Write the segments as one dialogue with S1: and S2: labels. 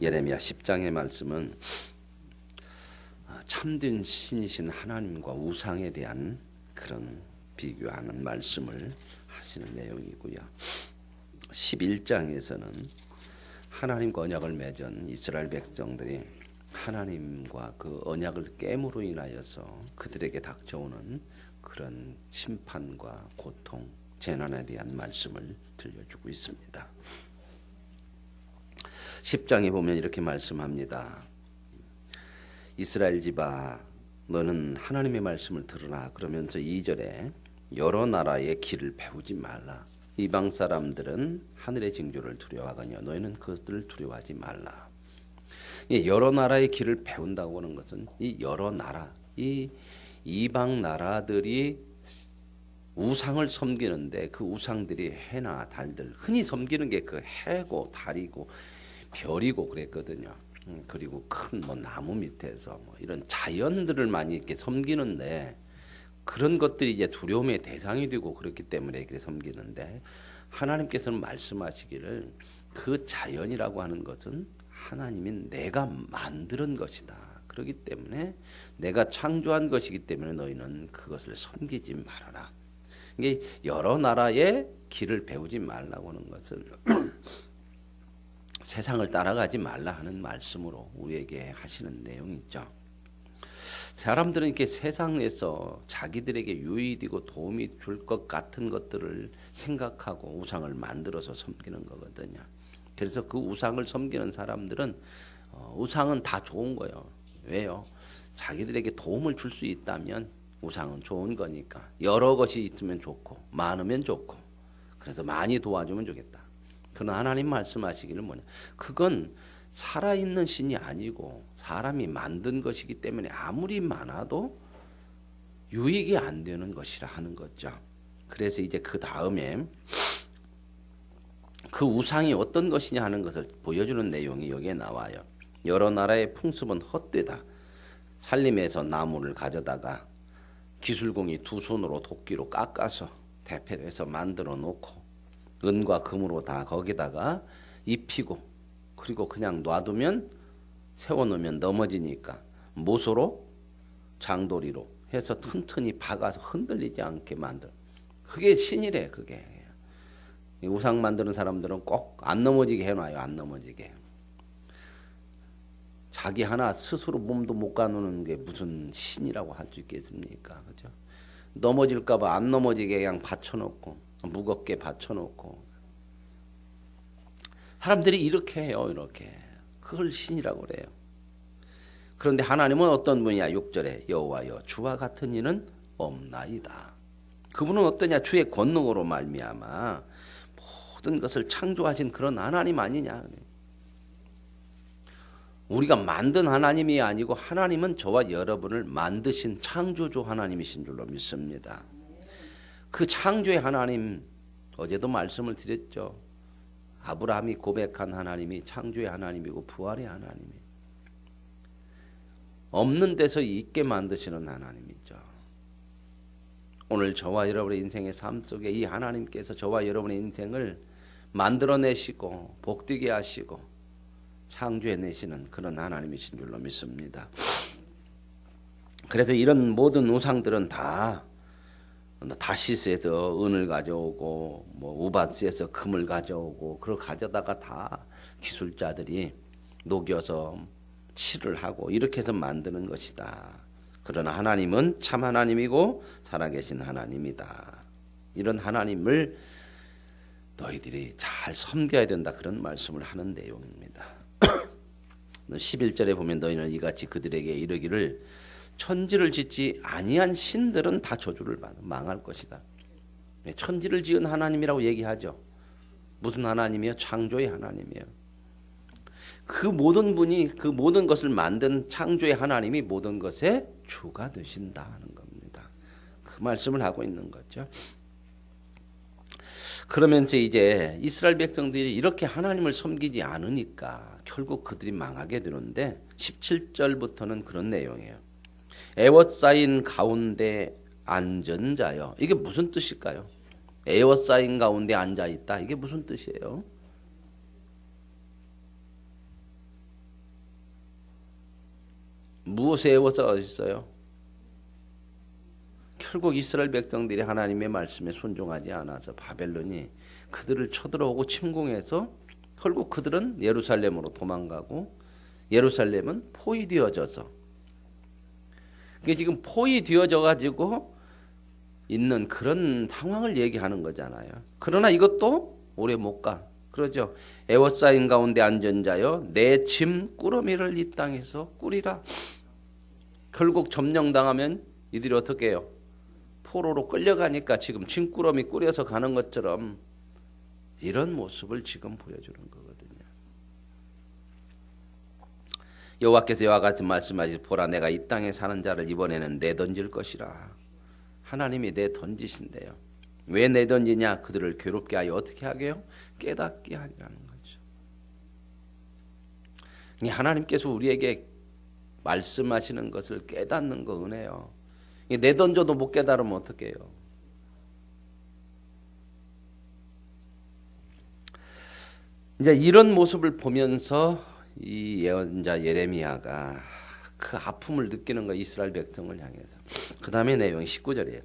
S1: 예레미야 10장의 말씀은 참된 신이신 하나님과 우상에 대한 그런 비교하는 말씀을 하시는 내용이고요. 11장에서는 하나님과 언약을 맺은 이스라엘 백성들이 하나님과 그 언약을 깨므로 인하여서 그들에게 닥쳐오는 그런 심판과 고통, 재난에 대한 말씀을 들려주고 있습니다. 10장에 보면 이렇게 말씀합니다. 이스라엘 집아 너는 하나님의 말씀을 들으라. 그러면서 2절에 여러 나라의 길을 배우지 말라. 이방 사람들은 하늘의 징조를 두려워하거니와 너희는 그것들을 두려워하지 말라. 여러 나라의 길을 배운다고 하는 것은 이 여러 나라, 이 이방 나라들이 우상을 섬기는데 그 우상들이 해나 달들, 흔히 섬기는 게 그 해고 달이고 별이고 그랬거든요. 그리고 큰 뭐 나무 밑에서 뭐 이런 자연들을 많이 이렇게 섬기는데 그런 것들이 이제 두려움의 대상이 되고 그렇기 때문에 이렇게 섬기는데 하나님께서는 말씀하시기를 그 자연이라고 하는 것은 하나님인 내가 만드는 것이다. 그렇기 때문에 내가 창조한 것이기 때문에 너희는 그것을 섬기지 말아라. 이게 여러 나라의 길을 배우지 말라고 하는 것은 세상을 따라가지 말라 하는 말씀으로 우리에게 하시는 내용이죠. 사람들은 이렇게 세상에서 자기들에게 유익이고 도움이 줄 것 같은 것들을 생각하고 우상을 만들어서 섬기는 거거든요. 그래서 그 우상을 섬기는 사람들은 우상은 다 좋은 거예요. 왜요? 자기들에게 도움을 줄 수 있다면 우상은 좋은 거니까 여러 것이 있으면 좋고 많으면 좋고 그래서 많이 도와주면 좋겠다. 그러나 하나님 말씀하시기를 뭐냐? 그건 살아있는 신이 아니고 사람이 만든 것이기 때문에 아무리 많아도 유익이 안 되는 것이라 하는 거죠. 그래서 이제 그 다음에 그 우상이 어떤 것이냐 하는 것을 보여주는 내용이 여기에 나와요. 여러 나라의 풍습은 헛되다. 산림에서 나무를 가져다가 기술공이 두 손으로 도끼로 깎아서 대패로 해서 만들어 놓고 은과 금으로 다 거기다가 입히고 그리고 그냥 놔두면 세워놓으면 넘어지니까 못으로 장도리로 해서 튼튼히 박아서 흔들리지 않게 만들. 그게 신이래. 그게 우상 만드는 사람들은 꼭 안 넘어지게 해놔요. 안 넘어지게. 자기 하나 스스로 몸도 못 가누는 게 무슨 신이라고 할 수 있겠습니까? 그죠? 넘어질까봐 안 넘어지게 그냥 받쳐놓고 무겁게 받쳐놓고 사람들이 이렇게 해요. 이렇게 그걸 신이라고 그래요. 그런데 하나님은 어떤 분이야? 6절에 여호와여 주와 같은 이는 없나이다. 그분은 어떠냐? 주의 권능으로 말미암아 모든 것을 창조하신 그런 하나님 아니냐? 우리가 만든 하나님이 아니고 하나님은 저와 여러분을 만드신 창조주 하나님이신 줄로 믿습니다. 그 창조의 하나님 어제도 말씀을 드렸죠. 아브라함이 고백한 하나님이 창조의 하나님이고 부활의 하나님이에요. 없는 데서 있게 만드시는 하나님이죠. 오늘 저와 여러분의 인생의 삶 속에 이 하나님께서 저와 여러분의 인생을 만들어내시고 복되게 하시고 창조해내시는 그런 하나님이신 줄로 믿습니다. 그래서 이런 모든 우상들은 다 다시스에서 은을 가져오고 뭐 우바스에서 금을 가져오고 그걸 가져다가 다 기술자들이 녹여서 칠을 하고 이렇게 해서 만드는 것이다. 그러나 하나님은 참 하나님이고 살아계신 하나님이다. 이런 하나님을 너희들이 잘 섬겨야 된다. 그런 말씀을 하는 내용입니다. 11절에 보면 너희는 이같이 그들에게 이르기를 천지를 짓지 아니한 신들은 다 저주를 받아 망할 것이다. 천지를 지은 하나님이라고 얘기하죠. 무슨 하나님이요? 창조의 하나님이에요. 그 모든 분이 그 모든 것을 만든 창조의 하나님이 모든 것의 주가 되신다 하는 겁니다. 그 말씀을 하고 있는 거죠. 그러면서 이제 이스라엘 백성들이 이렇게 하나님을 섬기지 않으니까 결국 그들이 망하게 되는데 17절부터는 그런 내용이에요. 에워싸인 가운데 앉은 자여. 이게 무슨 뜻일까요? 에워싸인 가운데 앉아있다. 이게 무슨 뜻이에요? 무엇에 애워서 있어요? 결국 이스라엘 백성들이 하나님의 말씀에 순종하지 않아서 바벨론이 그들을 쳐들어오고 침공해서 결국 그들은 예루살렘으로 도망가고 예루살렘은 포위되어져서 그게 지금 포위되어져 가지고 있는 그런 상황을 얘기하는 거잖아요. 그러나 이것도 오래 못 가. 그러죠. 애워싸인 가운데 앉은 자여 내 짐 꾸러미를 이 땅에서 꾸리라. 결국 점령당하면 이들이 어떻게 해요? 포로로 끌려가니까 지금 짐꾸러미 꾸려서 가는 것처럼 이런 모습을 지금 보여주는 거거든요. 여호와께서 이와 같이 말씀하시되 보라 내가 이 땅에 사는 자를 이번에는 내던질 것이라. 하나님이 내던지신대요. 왜 내던지냐? 그들을 괴롭게 하여 어떻게 하게요? 깨닫게 하리라는 거죠. 하나님께서 우리에게 말씀하시는 것을 깨닫는 거 은혜요. 내던져도 못 깨달으면 어떡해요? 이제 이런 모습을 보면서 이 예언자 예레미야가 그 아픔을 느끼는 거 이스라엘 백성을 향해서. 그 다음에 내용이 19절이에요.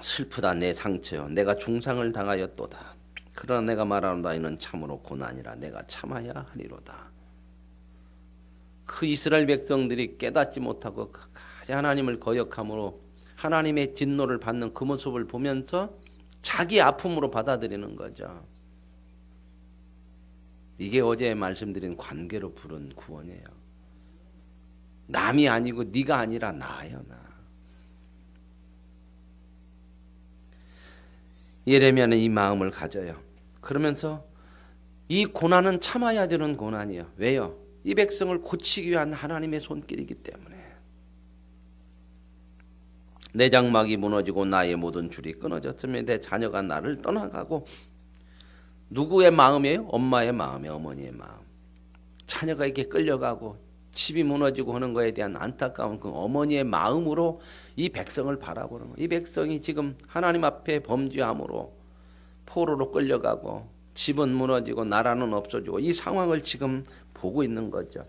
S1: 슬프다 내 상처여 내가 중상을 당하였도다. 그러나 내가 말하노다 이는 참으로 고난이라 내가 참아야 하리로다. 그 이스라엘 백성들이 깨닫지 못하고 하나님을 거역함으로 하나님의 진노를 받는 그 모습을 보면서 자기 아픔으로 받아들이는 거죠. 이게 어제 말씀드린 관계로 부른 구원이에요. 남이 아니고 네가 아니라 나예요. 나. 예레미야는 이 마음을 가져요. 그러면서 이 고난은 참아야 되는 고난이에요. 왜요? 이 백성을 고치기 위한 하나님의 손길이기 때문에. 내 장막이 무너지고 나의 모든 줄이 끊어졌으며 내 자녀가 나를 떠나가고. 누구의 마음이에요? 엄마의 마음이에요. 어머니의 마음. 자녀가 이렇게 끌려가고 집이 무너지고 하는 거에 대한 안타까운 그 어머니의 마음으로 이 백성을 바라보는 거예요. 이 백성이 지금 하나님 앞에 범죄함으로 포로로 끌려가고 집은 무너지고 나라는 없어지고 이 상황을 지금 보고 있는 거죠.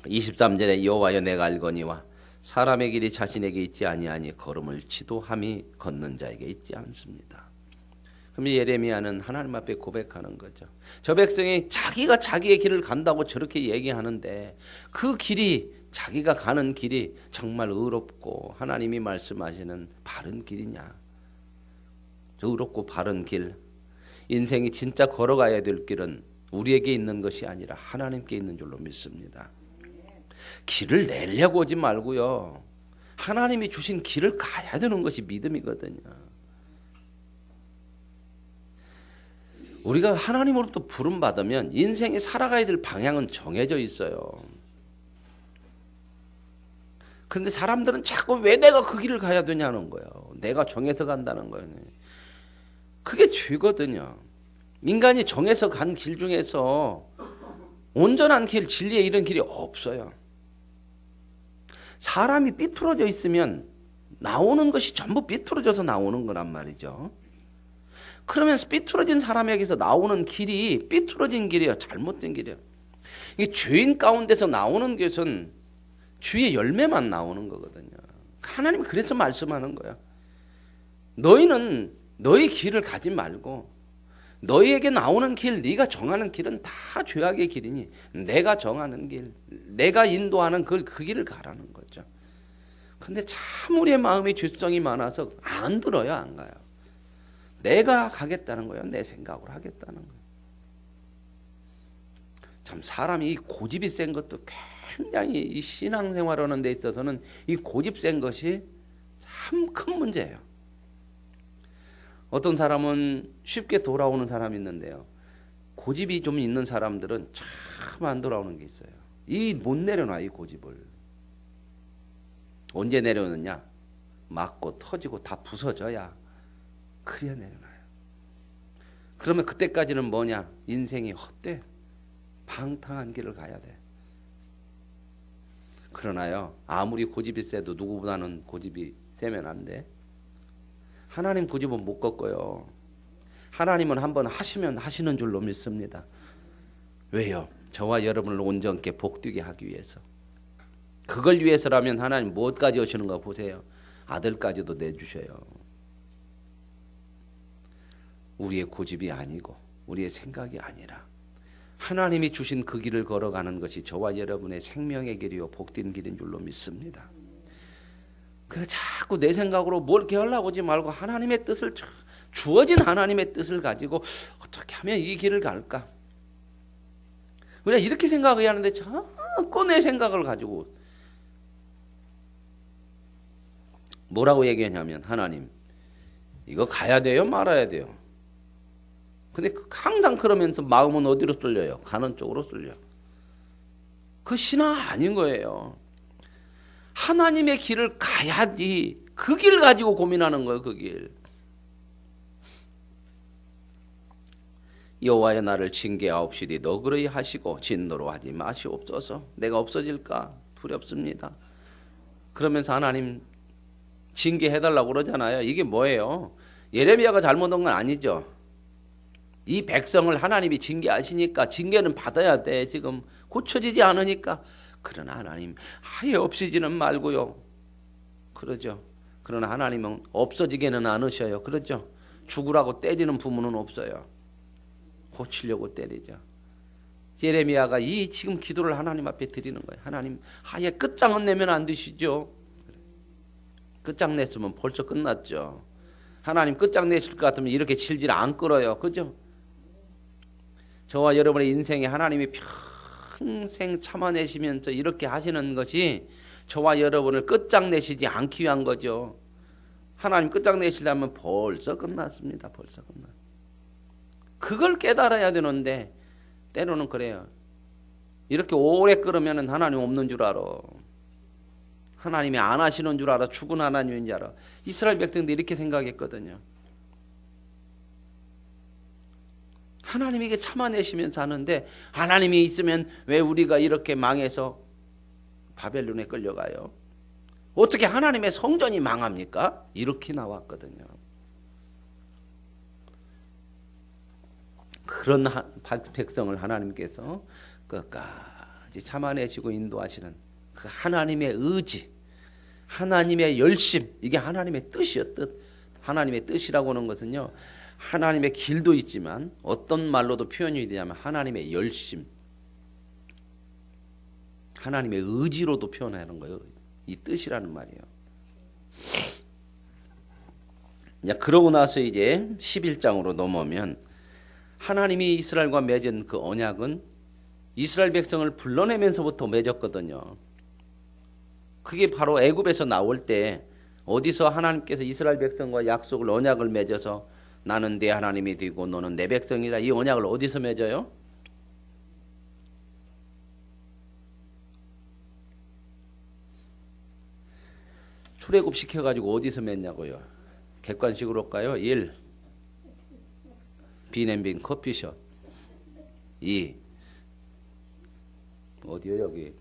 S1: 23절에 여호와여 내가 알거니와 사람의 길이 자신에게 있지 아니하니 걸음을 지도함이 걷는 자에게 있지 않습니다. 그럼 예레미야는 하나님 앞에 고백하는 거죠. 저 백성이 자기가 자기의 길을 간다고 저렇게 얘기하는데 그 길이 자기가 가는 길이 정말 의롭고 하나님이 말씀하시는 바른 길이냐. 저 의롭고 바른 길. 인생이 진짜 걸어가야 될 길은 우리에게 있는 것이 아니라 하나님께 있는 줄로 믿습니다. 길을 내려고 오지 말고요. 하나님이 주신 길을 가야 되는 것이 믿음이거든요. 우리가 하나님으로부터 부름받으면 인생이 살아가야 될 방향은 정해져 있어요. 그런데 사람들은 자꾸 왜 내가 그 길을 가야 되냐는 거예요. 내가 정해서 간다는 거예요. 그게 죄거든요. 인간이 정해서 간 길 중에서 온전한 길, 진리에 이른 길이 없어요. 사람이 삐뚤어져 있으면 나오는 것이 전부 삐뚤어져서 나오는 거란 말이죠. 그러면서 삐뚤어진 사람에게서 나오는 길이 삐뚤어진 길이에요. 잘못된 길이에요. 이게 죄인 가운데서 나오는 것은 주의 열매만 나오는 거거든요. 하나님이 그래서 말씀하는 거야. 너희는 너희 길을 가지 말고 너희에게 나오는 길, 네가 정하는 길은 다 죄악의 길이니 내가 정하는 길, 내가 인도하는 그 길을 가라는 거죠. 근데 참 우리의 마음이 죄성이 많아서 안 들어요. 안 가요. 내가 가겠다는 거예요. 내 생각으로 하겠다는 거예요. 참 사람이 이 고집이 센 것도 굉장히 이 신앙생활하는 데 있어서는 이 고집 센 것이 참 큰 문제예요. 어떤 사람은 쉽게 돌아오는 사람이 있는데요. 고집이 좀 있는 사람들은 참 안 돌아오는 게 있어요. 못 내려놔 이 고집을. 언제 내려놓느냐? 맞고 터지고 다 부서져야 그래야 내려놔요. 그러면 그때까지는 뭐냐? 인생이 헛돼. 방탕한 길을 가야 돼. 그러나요. 아무리 고집이 세도 누구보다는 고집이 세면 안 돼. 하나님 고집은 못 꺾어요. 하나님은 한번 하시면 하시는 줄로 믿습니다. 왜요? 저와 여러분을 온전케 복되게 하기 위해서. 그걸 위해서라면 하나님 무엇까지 하시는 거 보세요. 아들까지도 내주셔요. 우리의 고집이 아니고 우리의 생각이 아니라 하나님이 주신 그 길을 걸어가는 것이 저와 여러분의 생명의 길이요 복된 길인 줄로 믿습니다. 그래서 자꾸 내 생각으로 뭘 이렇게 하려고 하지 말고 하나님의 뜻을, 주어진 하나님의 뜻을 가지고 어떻게 하면 이 길을 갈까? 우리가 이렇게 생각해야 하는데 자꾸 내 생각을 가지고 뭐라고 얘기하냐면, 하나님 이거 가야 돼요 말아야 돼요? 근데 항상 그러면서 마음은 어디로 쏠려요? 가는 쪽으로 쏠려. 그 신앙 아닌 거예요. 하나님의 길을 가야지. 그 길 가지고 고민하는 거예요. 그 길. 여호와여 나를 징계하옵시되 너그러이 하시고 진노로 하지 마시옵소서. 내가 없어질까 두렵습니다. 그러면서 하나님 징계해달라고 그러잖아요. 이게 뭐예요? 예레미야가 잘못한 건 아니죠. 이 백성을 하나님이 징계하시니까 징계는 받아야 돼. 지금 고쳐지지 않으니까. 그러나 하나님 아예 없어지는 말고요. 그러죠. 그러나 하나님은 없어지게는 않으셔요. 그러죠. 죽으라고 때리는 부모는 없어요. 고치려고 때리죠. 예레미야가 이 지금 기도를 하나님 앞에 드리는 거예요. 하나님 아예 끝장은 내면 안 되시죠. 끝장냈으면 벌써 끝났죠. 하나님 끝장내실 것 같으면 이렇게 질질 안 끌어요. 그죠? 저와 여러분의 인생에 하나님이 평생 참아내시면서 이렇게 하시는 것이 저와 여러분을 끝장내시지 않기 위한 거죠. 하나님 끝장내시려면 벌써 끝났습니다. 벌써 끝났. 그걸 깨달아야 되는데 때로는 그래요. 이렇게 오래 끌으면 하나님 없는 줄 알아. 하나님이 안 하시는 줄 알아. 죽은 하나님인 줄 알아. 이스라엘 백성들이 이렇게 생각했거든요. 하나님에게 참아내시면서 하는데 하나님이 있으면 왜 우리가 이렇게 망해서 바벨론에 끌려가요? 어떻게 하나님의 성전이 망합니까? 이렇게 나왔거든요. 그런 백성을 하나님께서 끝까지 참아내시고 인도하시는 그 하나님의 의지, 하나님의 열심, 이게 하나님의 뜻이요. 뜻. 하나님의 뜻이라고 하는 것은요, 하나님의 길도 있지만 어떤 말로도 표현이 되냐면 하나님의 열심, 하나님의 의지로도 표현하는 거예요. 이 뜻이라는 말이에요. 그러고 나서 이제 11장으로 넘어오면 하나님이 이스라엘과 맺은 그 언약은 이스라엘 백성을 불러내면서부터 맺었거든요. 그게 바로 애굽에서 나올 때 어디서 하나님께서 이스라엘 백성과 약속을 언약을 맺어서 나는 네 하나님이 되고 너는 내 백성이라, 이 언약을 어디서 맺어요? 출애굽 시켜가지고 어디서 맺냐고요? 객관식으로 할까요? 1. 비앤빈 커피숍. 2. 어디요 여기?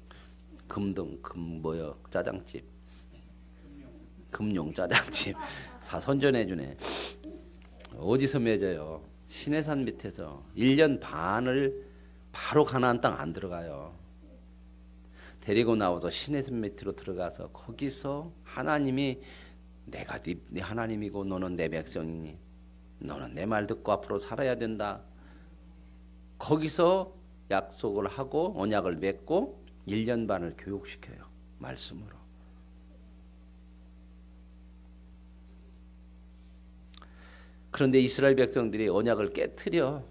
S1: 짜장집. 금룡 짜장집. 선전해주네. 어디서 맺어요? 시내산 밑에서 1년 반을 바로 가나안 땅 안 들어가요. 데리고 나와서 시내산 밑으로 들어가서 거기서 하나님이 내가 네 하나님이고 너는 내 백성이니 너는 내 말 듣고 앞으로 살아야 된다. 거기서 약속을 하고 언약을 맺고 1년 반을 교육시켜요. 말씀으로. 그런데 이스라엘 백성들이 언약을 깨트려.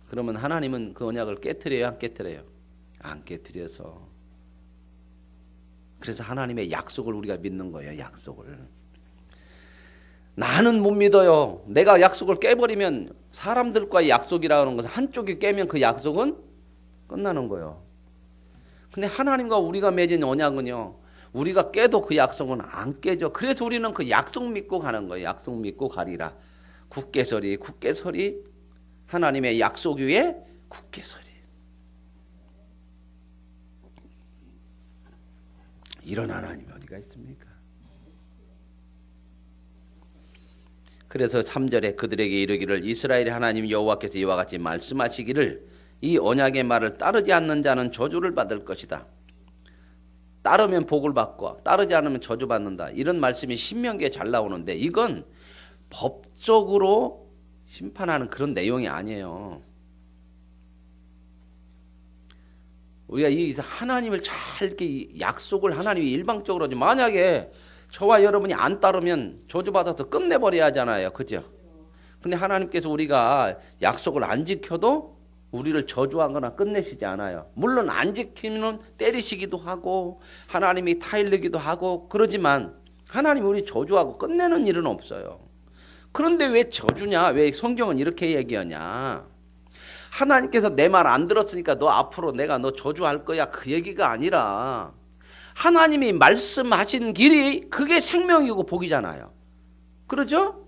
S1: 그러면 하나님은 그 언약을 깨트려요? 안 깨트려요? 안 깨트려서. 그래서 하나님의 약속을 우리가 믿는 거예요. 약속을. 나는 못 믿어요. 내가 약속을 깨버리면, 사람들과의 약속이라는 것은 한쪽이 깨면 그 약속은 끝나는 거예요. 근데 하나님과 우리가 맺은 언약은요, 우리가 깨도 그 약속은 안 깨져. 그래서 우리는 그 약속 믿고 가는 거예요. 약속 믿고 가리라. 굳게 서리, 굳게 서리. 하나님의 약속 위에 굳게 서리. 이런 하나님이 어디가 있습니까? 그래서 3절에 그들에게 이르기를 이스라엘의 하나님 여호와께서 이와 같이 말씀하시기를 이 언약의 말을 따르지 않는 자는 저주를 받을 것이다. 따르면 복을 받고 따르지 않으면 저주받는다. 이런 말씀이 신명기에 잘 나오는데 이건 법적으로 심판하는 그런 내용이 아니에요. 우리가 이 하나님을 잘 이렇게 약속을 하나님이 일방적으로 하지. 만약에 저와 여러분이 안 따르면 저주받아서 끝내버려야 하잖아요. 그죠? 근데 하나님께서 우리가 약속을 안 지켜도 우리를 저주하거나 끝내시지 않아요. 물론 안 지키면 때리시기도 하고 하나님이 타일르기도 하고 그러지만 하나님이 우리 저주하고 끝내는 일은 없어요. 그런데 왜 저주냐? 왜 성경은 이렇게 얘기하냐? 하나님께서 내 말 안 들었으니까 너 앞으로 내가 너 저주할 거야. 그 얘기가 아니라 하나님이 말씀하신 길이 그게 생명이고 복이잖아요. 그러죠?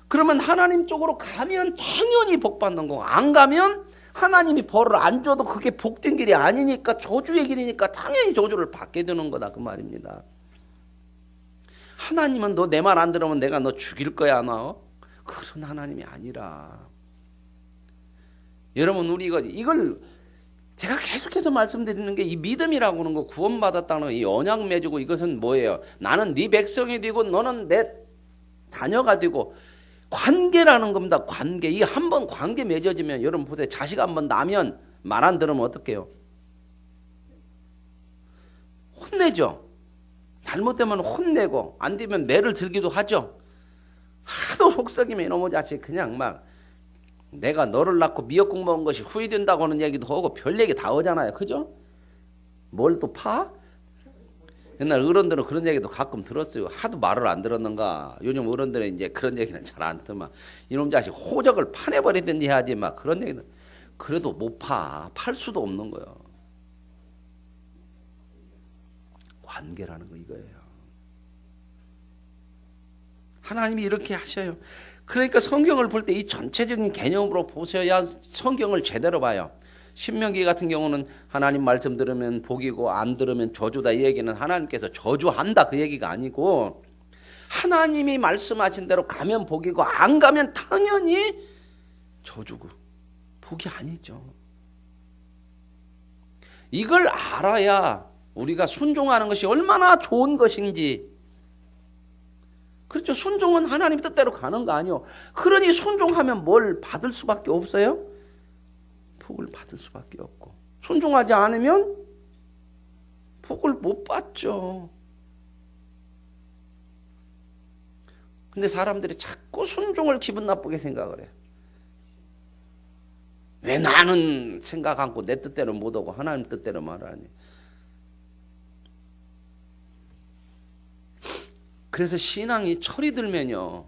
S1: 그러면 하나님 쪽으로 가면 당연히 복 받는 거고 안 가면 하나님이 벌을 안 줘도 그게 복된 길이 아니니까 저주의 길이니까 당연히 저주를 받게 되는 거다 그 말입니다. 하나님은 너 내 말 안 들으면 내가 너 죽일 거야 너. 그런 하나님이 아니라 여러분 우리 이걸 제가 계속해서 말씀드리는 게 이 믿음이라고 하는 거 구원받았다는 이 언약 맺고 이것은 뭐예요? 나는 네 백성이 되고 너는 내 자녀가 되고 관계라는 겁니다. 관계. 이 한 번 관계 맺어지면 여러분 보세요. 자식 한 번 나면 말 안 들으면 어떡해요? 혼내죠. 잘못되면 혼내고 안 되면 매를 들기도 하죠. 하도 속썩이면 이놈의 자식 그냥 막 내가 너를 낳고 미역국 먹은 것이 후회된다고 하는 얘기도 하고 별 얘기 다 하잖아요. 그죠? 뭘 또 파? 옛날 어른들은 그런 얘기도 가끔 들었어요. 하도 말을 안 들었는가. 요즘 어른들은 이제 그런 얘기는 잘 안 듣만 이놈 자식 호적을 파내버리든지 해야지 막 그런 얘기는 그래도 못 파. 팔 수도 없는 거예요. 관계라는 거 이거예요. 하나님이 이렇게 하셔요. 그러니까 성경을 볼 때 이 전체적인 개념으로 보셔야 성경을 제대로 봐요. 신명기 같은 경우는 하나님 말씀 들으면 복이고 안 들으면 저주다 이 얘기는 하나님께서 저주한다 그 얘기가 아니고 하나님이 말씀하신 대로 가면 복이고 안 가면 당연히 저주고 복이 아니죠. 이걸 알아야 우리가 순종하는 것이 얼마나 좋은 것인지. 그렇죠. 순종은 하나님 뜻대로 가는 거 아니요. 그러니 순종하면 뭘 받을 수밖에 없어요? 복을 받을 수밖에 없고 순종하지 않으면 복을 못 받죠. 근데 사람들이 자꾸 순종을 기분 나쁘게 생각을 해요. 왜 나는 생각 않고 내 뜻대로 못 오고 하나님 뜻대로 말하니. 그래서 신앙이 철이 들면요.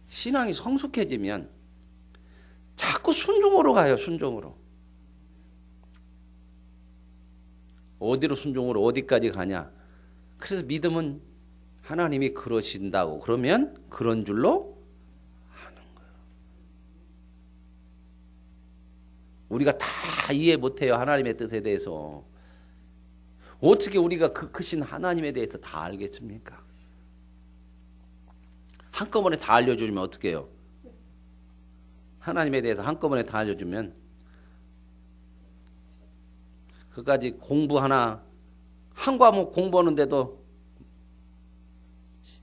S1: 신앙이 성숙해지면 자꾸 순종으로 가요. 순종으로. 어디로 순종으로 어디까지 가냐. 그래서 믿음은 하나님이 그러신다고 그러면 그런 줄로 하는 거예요. 우리가 다 이해 못해요. 하나님의 뜻에 대해서. 어떻게 우리가 그 크신 하나님에 대해서 다 알겠습니까? 한꺼번에 다 알려주면 어떻게 해요? 하나님에 대해서 한꺼번에 다 알려주면 그까지 공부 하나 한 과목 공부하는데도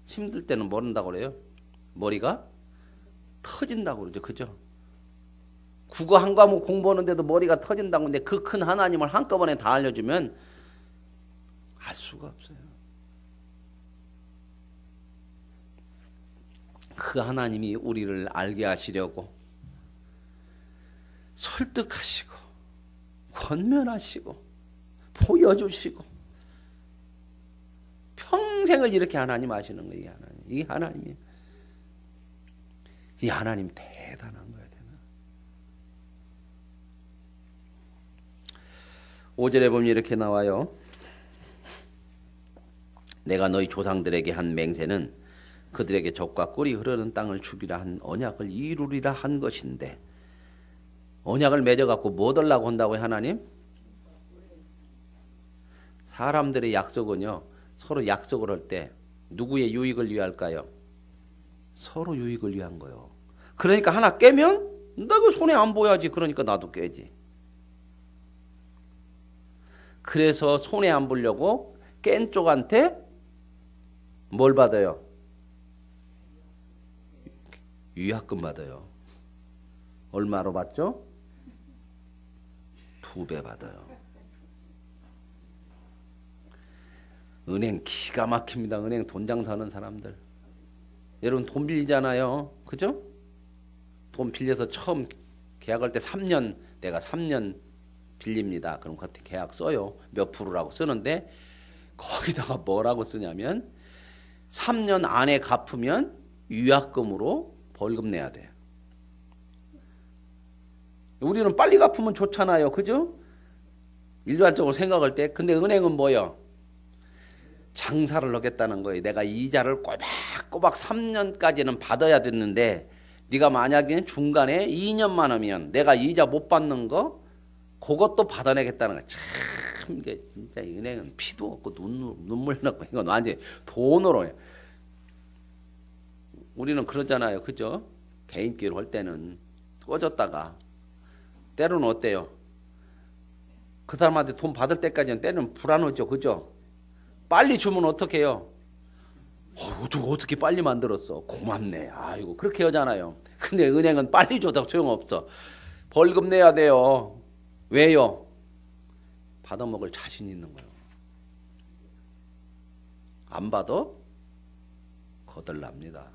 S1: 힘들 때는 모른다고 그래요. 머리가 터진다고 그러죠. 그죠? 국어 한 과목 공부하는데도 머리가 터진다고 하는데 그 큰 하나님을 한꺼번에 다 알려주면 알 수가 없어요. 그 하나님이 우리를 알게 하시려고 설득하시고 권면하시고 보여주시고 평생을 이렇게 하나님 하시는 거예요. 이 하나님이 이 하나님 대단한 거야. 5절에 보면 이렇게 나와요. 내가 너희 조상들에게 한 맹세는 그들에게 젖과 꿀이 흐르는 땅을 주기라 한 언약을 이루리라 한 것인데 언약을 맺어갖고 뭐 달라고 한다고요 하나님? 사람들의 약속은요. 서로 약속을 할 때 누구의 유익을 위할까요? 서로 유익을 위한 거요. 그러니까 하나 깨면 나 그 손해 안 보여야지. 그러니까 나도 깨지. 그래서 손해 안 보려고 깬 쪽한테 뭘 받아요? 위약금 받아요. 얼마로 받죠? 2배 받아요. 은행 기가 막힙니다. 은행 돈 장사하는 사람들. 여러분 돈 빌리잖아요. 그죠? 돈 빌려서 처음 계약할 때 3년, 내가 3년 빌립니다. 그럼 그때 계약 써요. 몇 프로라고 쓰는데 거기다가 뭐라고 쓰냐면 3년 안에 갚으면 위약금으로 벌금 내야 돼요. 우리는 빨리 갚으면 좋잖아요. 그죠? 일반적으로 생각할 때. 근데 은행은 뭐요? 장사를 하겠다는 거예요. 내가 이자를 꼬박꼬박 3년까지는 받아야 됐는데 네가 만약에 중간에 2년만 하면 내가 이자 못 받는 거 그것도 받아내겠다는 거야. 참 이게 진짜 은행은 피도 없고 눈물 나고 이건 완전히 돈으로 해. 우리는 그러잖아요. 그죠? 개인기로 할 때는 꺼졌다가 때로는 어때요? 그 사람한테 돈 받을 때까지는 때로는 불안하죠. 그죠? 빨리 주면 어떻게 해요? 어떻게 빨리 만들었어? 고맙네. 아이고 그렇게 하잖아요. 근데 은행은 빨리 줘도 소용없어. 벌금 내야 돼요. 왜요? 받아먹을 자신 있는 거예요. 안 받아? 거덜납니다.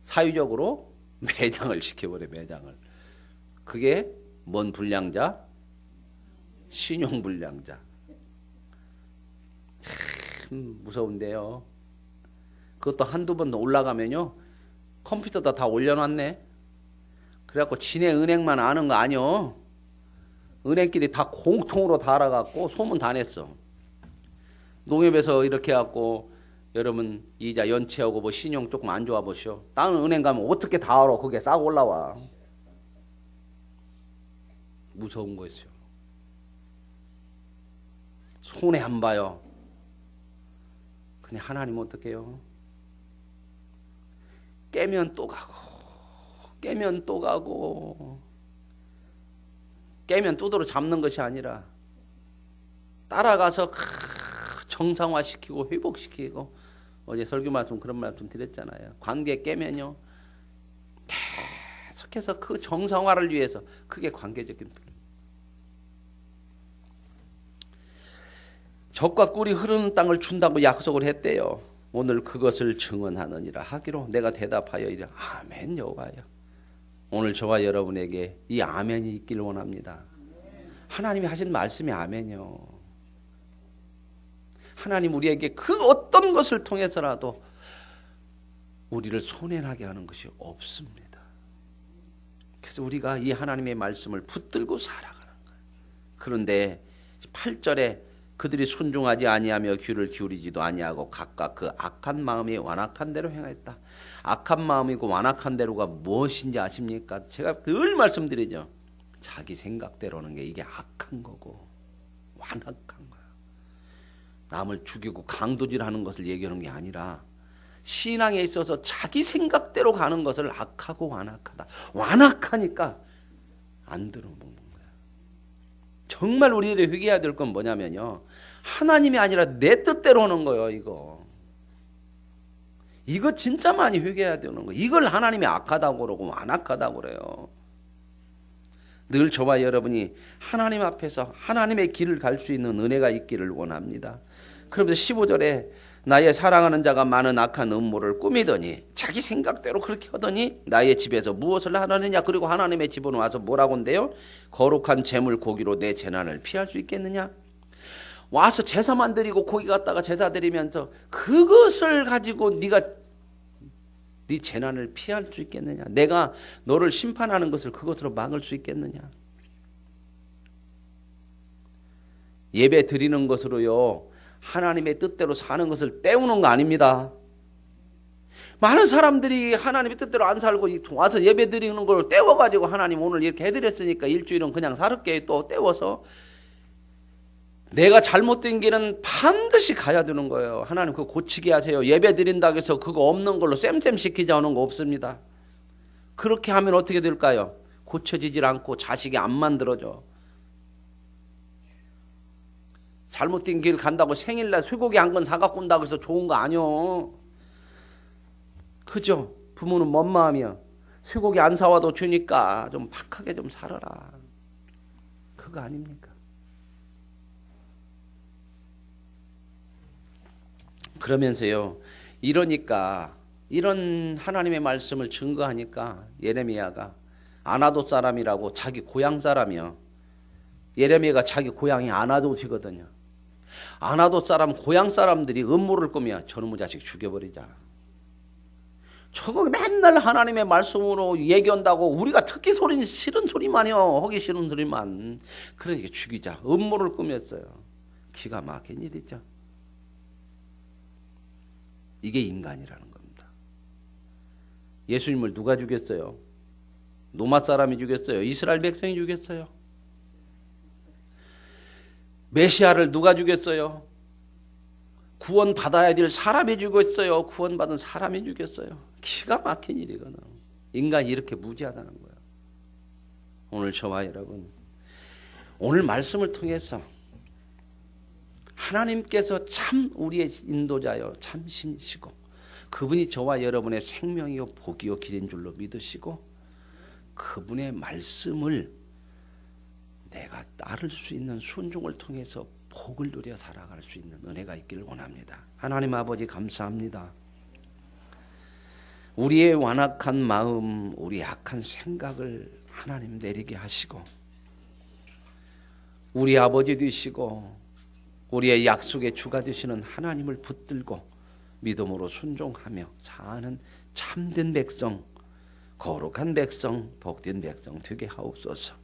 S1: 사유적으로 매장을 시켜버려. 매장을. 그게 뭔 불량자? 신용불량자. 참 무서운데요. 그것도 한두 번 올라가면요 컴퓨터다 다 올려놨네. 그래갖고 지네 은행만 아는 거 아니요. 은행끼리 다 공통으로 다 알아갖고 소문 다 냈어. 농협에서 이렇게 해갖고 여러분 이자 연체하고 뭐 신용 조금 안 좋아 보시오. 다른 은행 가면 어떻게 다 알아. 그게 싹 올라와. 무서운 거였어요. 손해 안 봐요. 그냥 하나님 어떻게 해요? 깨면 또 가고 깨면 또 가고 깨면 두드러 잡는 것이 아니라 따라가서 정상화시키고 회복시키고 어제 설교 말씀 그런 말씀 드렸잖아요. 관계 깨면요 계속해서 그 정상화를 위해서 그게 관계적인 필요. 젖과 꿀이 흐르는 땅을 준다고 약속을 했대요. 오늘 그것을 증언하느니라 하기로 내가 대답하여 이르 아멘 여호와여. 오늘 저와 여러분에게 이 아멘이 있기를 원합니다. 하나님이 하신 말씀이 아멘이요. 하나님 우리에게 그 어떤 것을 통해서라도 우리를 손해나게 하는 것이 없습니다. 그래서 우리가 이 하나님의 말씀을 붙들고 살아가는 거예요. 그런데 8절에 그들이 순종하지 아니하며 귀를 기울이지도 아니하고 각각 그 악한 마음이 완악한 대로 행하였다. 악한 마음이고 완악한 대로가 무엇인지 아십니까? 제가 늘 말씀드리죠. 자기 생각대로 하는 게 이게 악한 거고 완악한 거야. 남을 죽이고 강도질하는 것을 얘기하는 게 아니라 신앙에 있어서 자기 생각대로 가는 것을 악하고 완악하다. 완악하니까 안 들어먹는 거야. 정말 우리들이 회개해야 될 건 뭐냐면요. 하나님이 아니라 내 뜻대로 하는 거예요. 이거 진짜 많이 회개해야 되는 거예요. 이걸 하나님이 악하다고 그러고 완악하다고 그래요. 늘 저와 여러분이 하나님 앞에서 하나님의 길을 갈 수 있는 은혜가 있기를 원합니다. 그러면서 15절에 나의 사랑하는 자가 많은 악한 음모를 꾸미더니 자기 생각대로 그렇게 하더니 나의 집에서 무엇을 하느냐. 그리고 하나님의 집은 와서 뭐라고 한대요? 거룩한 제물 고기로 내 재난을 피할 수 있겠느냐. 와서 제사만 드리고 고기 갖다가 제사 드리면서 그것을 가지고 네가 네 재난을 피할 수 있겠느냐. 내가 너를 심판하는 것을 그것으로 막을 수 있겠느냐. 예배 드리는 것으로요 하나님의 뜻대로 사는 것을 때우는 거 아닙니다. 많은 사람들이 하나님의 뜻대로 안 살고 와서 예배 드리는 걸 때워가지고 하나님 오늘 이렇게 해드렸으니까 일주일은 그냥 살을게 또 때워서 내가 잘못된 길은 반드시 가야 되는 거예요. 하나님 그거 고치게 하세요. 예배 드린다고 해서 그거 없는 걸로 쌤쌤 시키자는 거 없습니다. 그렇게 하면 어떻게 될까요? 고쳐지질 않고 자식이 안 만들어져. 잘못된 길 간다고 생일날 쇠고기 한 건 사갖고 온다고 해서 좋은 거 아니여. 그죠? 부모는 뭔 마음이야? 쇠고기 안 사와도 주니까 좀 박하게 좀 살아라. 그거 아닙니까? 그러면서요, 이러니까 이런 하나님의 말씀을 증거하니까 예레미야가 아나돗 사람이라고 자기 고향 사람이요. 예레미야가 자기 고향이 아나돗이거든요. 아나돗 사람 고향 사람들이 음모를 꾸며 저놈의 자식 죽여버리자. 저거 맨날 하나님의 말씀으로 얘기한다고 우리가 듣기 소리는 싫은 소리만요. 하기 싫은 소리만. 그러니까 죽이자. 음모를 꾸몄어요. 기가 막힌 일이죠. 이게 인간이라는 겁니다. 예수님을 누가 죽였어요? 노마 사람이 죽였어요? 이스라엘 백성이 죽였어요? 메시아를 누가 죽였어요? 구원받아야 될 사람이 죽였어요? 구원받은 사람이 죽였어요? 기가 막힌 일이거든. 인간이 이렇게 무지하다는 거예요. 오늘 저와 여러분, 오늘 말씀을 통해서 하나님께서 참 우리의 인도자요 참 신이시고 그분이 저와 여러분의 생명이요 복이요 길인 줄로 믿으시고 그분의 말씀을 내가 따를 수 있는 순종을 통해서 복을 누려 살아갈 수 있는 은혜가 있기를 원합니다. 하나님 아버지 감사합니다. 우리의 완악한 마음, 우리 약한 생각을 하나님 내리게 하시고 우리 아버지 되시고 우리의 약속의 주가 되시는 하나님을 붙들고 믿음으로 순종하며 사는 참된 백성, 거룩한 백성, 복된 백성 되게 하옵소서.